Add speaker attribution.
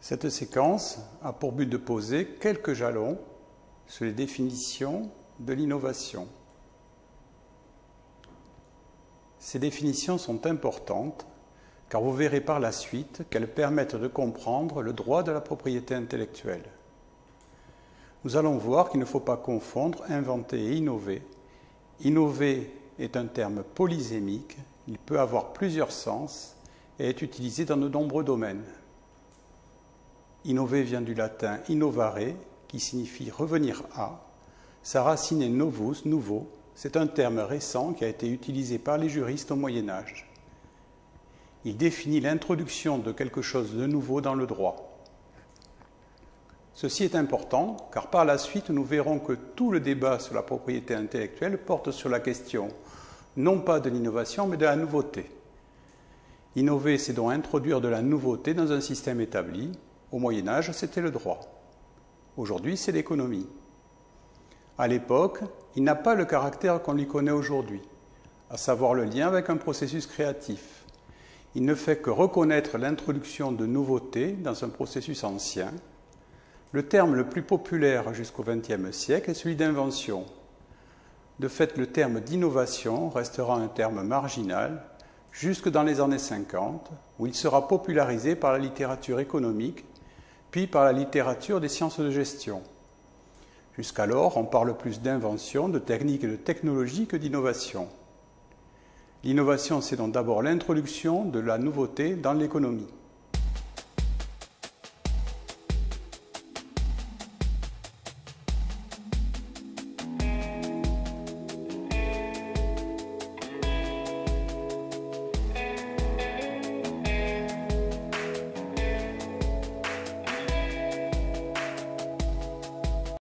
Speaker 1: Cette séquence a pour but de poser quelques jalons sur les définitions de l'innovation. Ces définitions sont importantes car vous verrez par la suite qu'elles permettent de comprendre le droit de la propriété intellectuelle. Nous allons voir qu'il ne faut pas confondre inventer et innover. Innover est un terme polysémique, il peut avoir plusieurs sens et est utilisé dans de nombreux domaines. Innover vient du latin innovare, qui signifie revenir à. Sa racine est novus, nouveau. C'est un terme récent qui a été utilisé par les juristes au Moyen Âge. Il définit l'introduction de quelque chose de nouveau dans le droit. Ceci est important car par la suite nous verrons que tout le débat sur la propriété intellectuelle porte sur la question non pas de l'innovation mais de la nouveauté. Innover, c'est donc introduire de la nouveauté dans un système établi. Au Moyen Âge, c'était le droit. Aujourd'hui, c'est l'économie. À l'époque, il n'a pas le caractère qu'on lui connaît aujourd'hui, à savoir le lien avec un processus créatif. Il ne fait que reconnaître l'introduction de nouveautés dans un processus ancien. Le terme le plus populaire jusqu'au XXe siècle est celui d'invention. De fait, le terme d'innovation restera un terme marginal jusque dans les années 50, où il sera popularisé par la littérature économique, puis par la littérature des sciences de gestion. Jusqu'alors, on parle plus d'invention, de technique et de technologie que d'innovation. L'innovation, c'est donc d'abord l'introduction de la nouveauté dans l'économie.